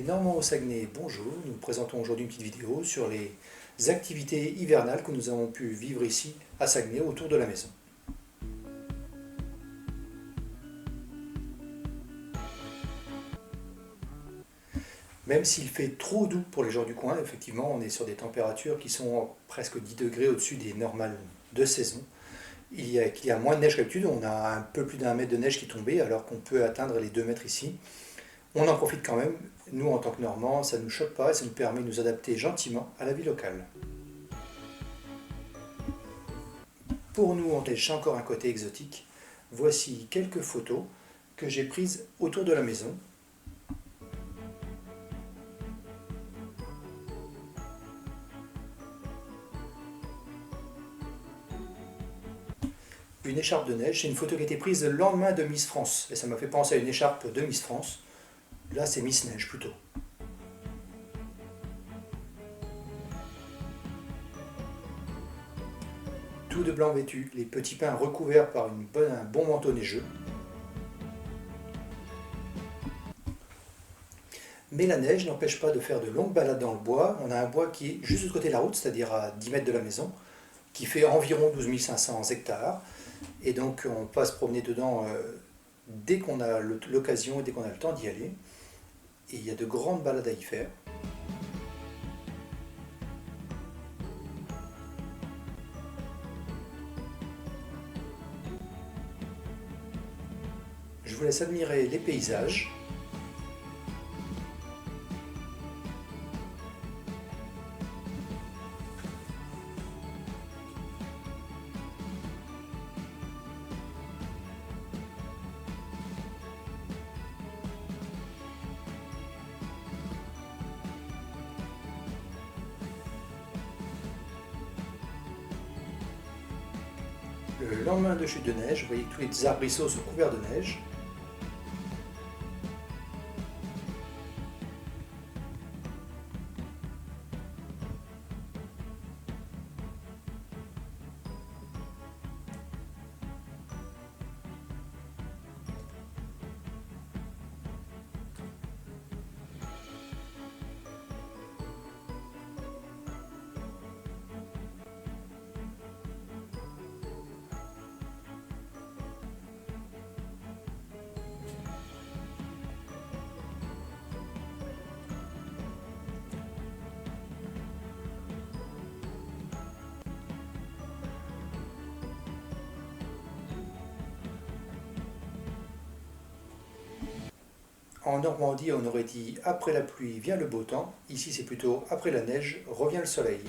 Normand au Saguenay, bonjour. Nous présentons aujourd'hui une petite vidéo sur les activités hivernales que nous avons pu vivre ici à Saguenay autour de la maison. Même s'il fait trop doux pour les gens du coin, effectivement, on est sur des températures qui sont presque 10 degrés au-dessus des normales de saison. Il y a moins de neige qu'habitude, on a un peu plus d'un mètre de neige qui est tombé alors qu'on peut atteindre les 2 mètres ici. On en profite quand même, nous en tant que Normands, ça ne nous choque pas et ça nous permet de nous adapter gentiment à la vie locale. Pour nous, on tèche encore un côté exotique. Voici quelques photos que j'ai prises autour de la maison. Une écharpe de neige, c'est une photo qui a été prise le lendemain de Miss France. Et ça m'a fait penser à une écharpe de Miss France. Là, c'est Miss Neige plutôt. Tout de blanc vêtu, les petits pins recouverts par un bon manteau neigeux. Mais la neige n'empêche pas de faire de longues balades dans le bois. On a un bois qui est juste de côté de la route, c'est-à-dire à 10 mètres de la maison, qui fait environ 12 500 hectares. Et donc on peut se promener dedans dès qu'on a l'occasion et dès qu'on a le temps d'y aller. Et il y a de grandes balades à y faire. Je vous laisse admirer les paysages. Le lendemain de chute de neige, vous voyez que tous les arbrisseaux sont couverts de neige. En Normandie, on aurait dit après la pluie vient le beau temps. Ici, c'est plutôt après la neige revient le soleil.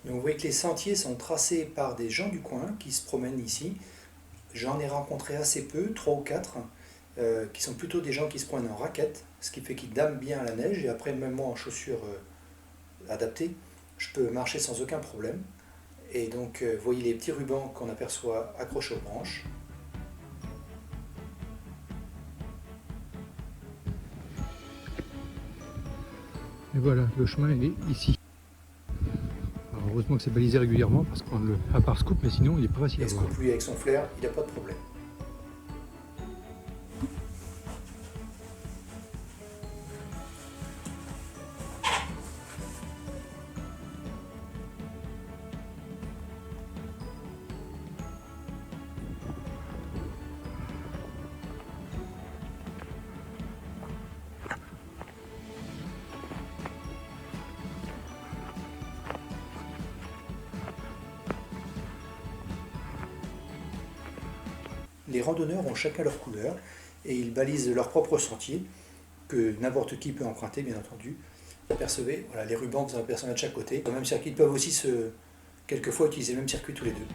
Donc vous voyez que les sentiers sont tracés par des gens du coin qui se promènent ici. J'en ai rencontré assez peu, 3 ou 4, qui sont plutôt des gens qui se promènent en raquettes, ce qui fait qu'ils damment bien la neige, et après même moi en chaussures adaptées, je peux marcher sans aucun problème. Et donc vous voyez les petits rubans qu'on aperçoit accrochés aux branches. Et voilà, le chemin il est ici. Alors heureusement que c'est balisé régulièrement parce qu'on le, à part Scoop, mais sinon il est pas facile à Et voir. Scoop, lui, avec son flair, il n'a pas de problème. Les randonneurs ont chacun leur couleur et ils balisent leur propre sentier que n'importe qui peut emprunter, bien entendu. Vous apercevez, voilà, les rubans, vous en apercevez un de chaque côté. Dans le même circuit, ils peuvent aussi quelquefois utiliser le même circuit tous les deux.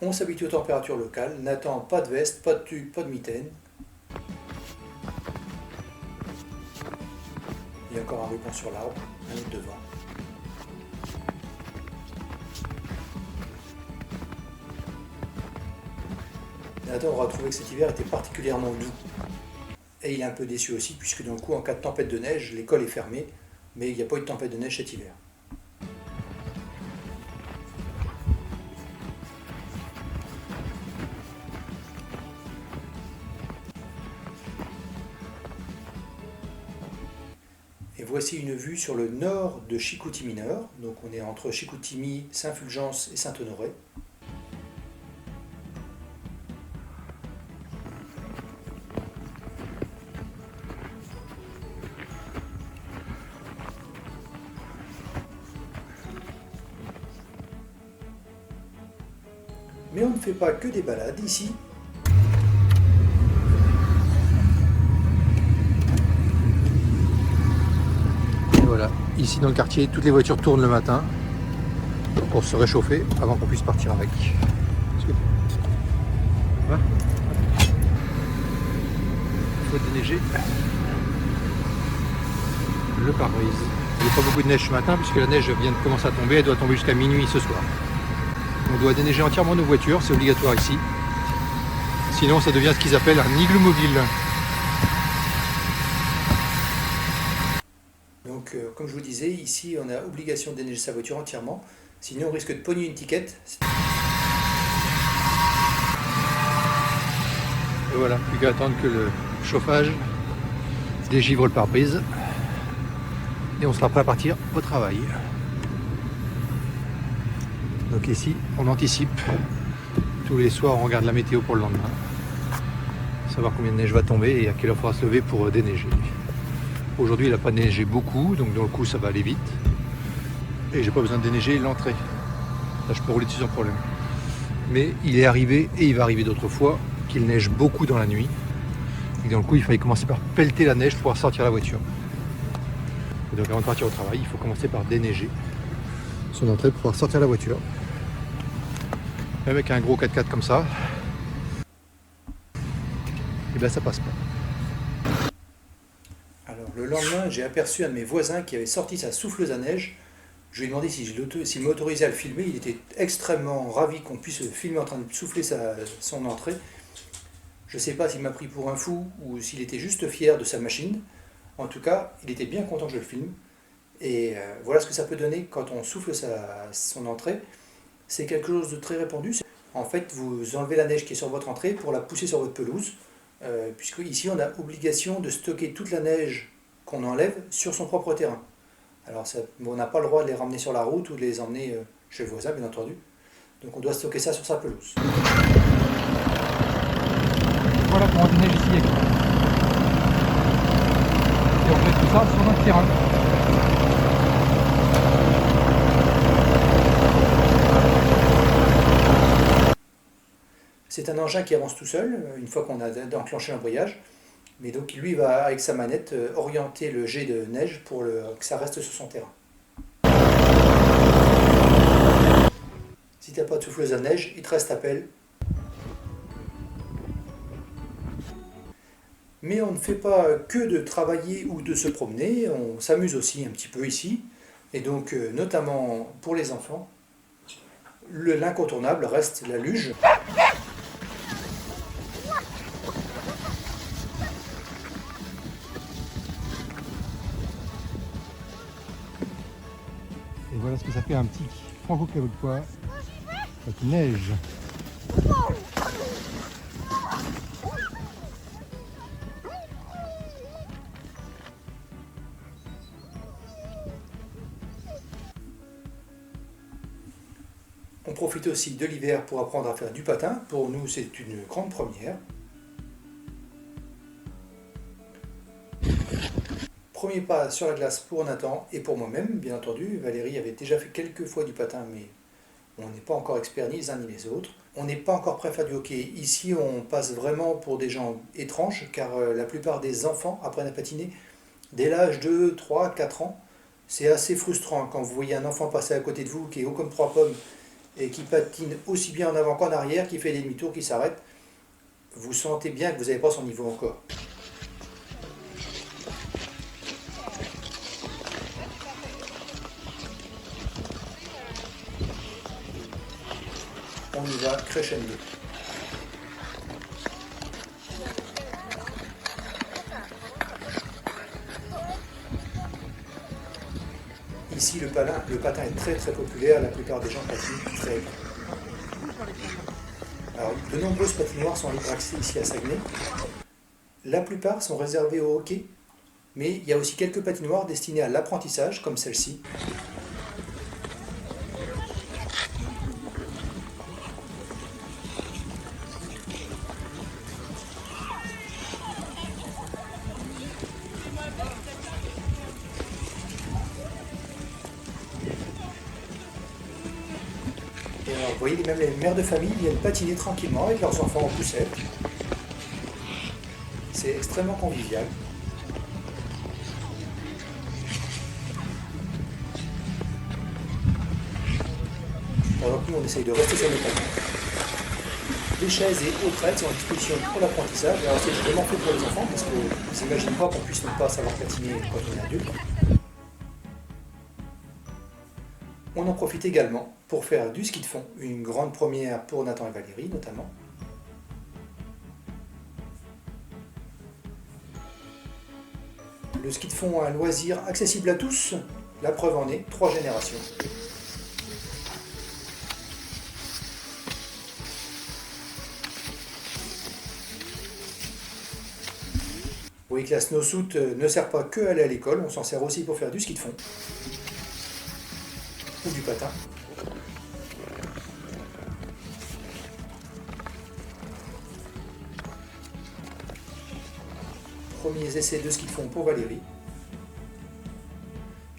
On s'habitue aux températures locales, n'attend pas de veste, pas de tuque, pas de mitaine. Il y a encore un ruban sur l'arbre, un autre devant. Nathan aura trouvé que cet hiver était particulièrement doux. Et il est un peu déçu aussi, puisque d'un coup, en cas de tempête de neige, l'école est fermée, mais il n'y a pas eu de tempête de neige cet hiver. Et voici une vue sur le nord de Chicoutimi-Nord. Donc on est entre Chicoutimi, Saint-Fulgence et Saint-Honoré. Mais on ne fait pas que des balades ici. Et voilà, ici dans le quartier, toutes les voitures tournent le matin pour se réchauffer avant qu'on puisse partir avec. Voilà. Il faut déneiger le pare-brise. Il n'y a pas beaucoup de neige ce matin puisque la neige vient de commencer à tomber, elle doit tomber jusqu'à minuit ce soir. On doit déneiger entièrement nos voitures, c'est obligatoire ici. Sinon ça devient ce qu'ils appellent un igloo mobile. Donc comme je vous disais, ici on a obligation de déneiger sa voiture entièrement, sinon on risque de pogner une ticket. Et voilà, plus qu'à attendre que le chauffage dégivre le pare-brise. Et on sera prêt à partir au travail. Donc ici, on anticipe. Tous les soirs, on regarde la météo pour le lendemain. Savoir combien de neige va tomber et à quelle heure il faudra se lever pour déneiger. Aujourd'hui, il n'a pas neigé beaucoup, donc dans le coup, ça va aller vite. Et j'ai pas besoin de déneiger l'entrée. Là, je peux rouler dessus sans problème. Mais il est arrivé, et il va arriver d'autres fois, qu'il neige beaucoup dans la nuit. Et dans le coup, il fallait commencer par pelleter la neige pour pouvoir sortir la voiture. Et donc avant de partir au travail, il faut commencer par déneiger son entrée pour pouvoir sortir la voiture. Avec un gros 4x4 comme ça, et bien ça passe pas. Alors le lendemain, j'ai aperçu un de mes voisins qui avait sorti sa souffleuse à neige. Je lui ai demandé s'il m'autorisait à le filmer. Il était extrêmement ravi qu'on puisse le filmer en train de souffler son entrée. Je ne sais pas s'il m'a pris pour un fou ou s'il était juste fier de sa machine. En tout cas, il était bien content que je le filme. Et voilà ce que ça peut donner quand on souffle son entrée. C'est quelque chose de très répandu. En fait, vous enlevez la neige qui est sur votre entrée pour la pousser sur votre pelouse. Puisque ici, on a obligation de stocker toute la neige qu'on enlève sur son propre terrain. Alors, on n'a pas le droit de les ramener sur la route ou de les emmener chez le voisin, bien entendu. Donc, on doit stocker ça sur sa pelouse. Voilà comment on déneige ici. Et on fait tout ça sur notre terrain. C'est un engin qui avance tout seul, une fois qu'on a enclenché l'embrayage. Mais donc lui va, avec sa manette, orienter le jet de neige pour que ça reste sur son terrain. Si tu n'as pas de souffleuse à neige, il te reste à pelle. Mais on ne fait pas que de travailler ou de se promener, on s'amuse aussi un petit peu ici. Et donc, notamment pour les enfants, l'incontournable reste la luge. Et voilà ce que ça fait un petit franco-québécois quand il neige. On profite aussi de l'hiver pour apprendre à faire du patin. Pour nous, c'est une grande première. Premier pas sur la glace pour Nathan et pour moi-même, bien entendu. Valérie avait déjà fait quelques fois du patin, mais on n'est pas encore experts ni les uns ni les autres. On n'est pas encore prêt à faire du hockey. Ici, on passe vraiment pour des gens étranges, car la plupart des enfants apprennent à patiner dès l'âge de 3, 4 ans. C'est assez frustrant quand vous voyez un enfant passer à côté de vous, qui est haut comme 3 pommes, et qui patine aussi bien en avant qu'en arrière, qui fait des demi-tours, qui s'arrête. Vous sentez bien que vous n'avez pas son niveau encore. On y va crescendo. Ici, le patin est très très populaire, la plupart des gens patinent très bien. Alors, de nombreuses patinoires sont libres accès ici à Saguenay. La plupart sont réservées au hockey, mais il y a aussi quelques patinoires destinées à l'apprentissage, comme celle-ci. Et alors, vous voyez, même les mères de famille viennent patiner tranquillement avec leurs enfants en poussette. C'est extrêmement convivial. Alors que nous, on essaye de rester sur nos patins. Des chaises et autres aides sont à disposition pour l'apprentissage. Alors c'est vraiment fait pour les enfants parce que vous n'imaginez pas qu'on puisse ne pas savoir patiner quand on est adulte. On en profite également pour faire du ski de fond, une grande première pour Nathan et Valérie notamment. Le ski de fond, un loisir accessible à tous, la preuve en est, 3 générations. Vous voyez que la snowsuit ne sert pas que à aller à l'école, on s'en sert aussi pour faire du ski de fond ou du patin. Premiers essais de ski de fond pour Valérie.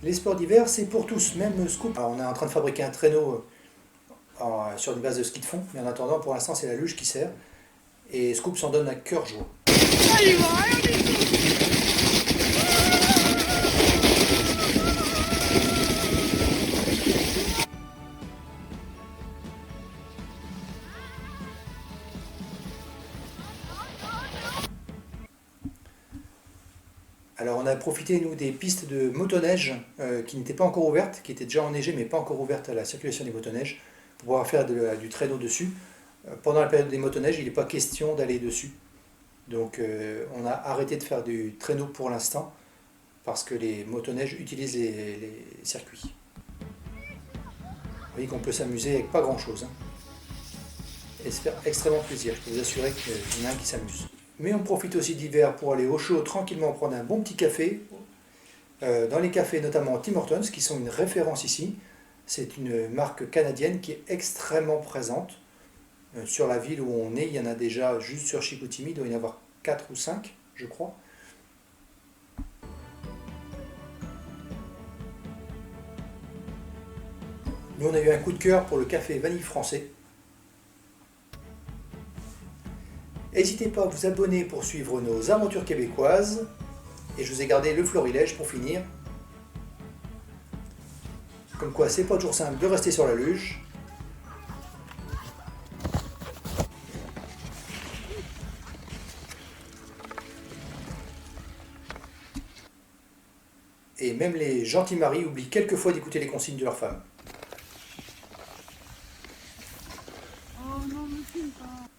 Les sports d'hiver, c'est pour tous, même Scoop. Alors, on est en train de fabriquer un traîneau sur une base de ski de fond, mais en attendant, pour l'instant, c'est la luge qui sert. Et Scoop s'en donne à cœur joie. Alors on a profité nous des pistes de motoneige qui n'étaient pas encore ouvertes, qui étaient déjà enneigées mais pas encore ouvertes à la circulation des motoneiges, pour pouvoir faire du traîneau dessus. Pendant la période des motoneiges, il n'est pas question d'aller dessus. Donc on a arrêté de faire du traîneau pour l'instant parce que les motoneiges utilisent les circuits. Vous voyez qu'on peut s'amuser avec pas grand chose et se faire extrêmement plaisir. Je peux vous assurer qu'il y en a un qui s'amuse. Mais on profite aussi d'hiver pour aller au chaud tranquillement prendre un bon petit café. Dans les cafés, notamment Tim Hortons, qui sont une référence ici. C'est une marque canadienne qui est extrêmement présente. Sur la ville où on est, il y en a déjà juste sur Chicoutimi, il doit y en avoir 4 ou 5, je crois. Nous, on a eu un coup de cœur pour le café vanille français. N'hésitez pas à vous abonner pour suivre nos aventures québécoises. Et je vous ai gardé le florilège pour finir. Comme quoi, c'est pas toujours simple de rester sur la luge. Et même les gentils maris oublient quelquefois d'écouter les consignes de leur femme.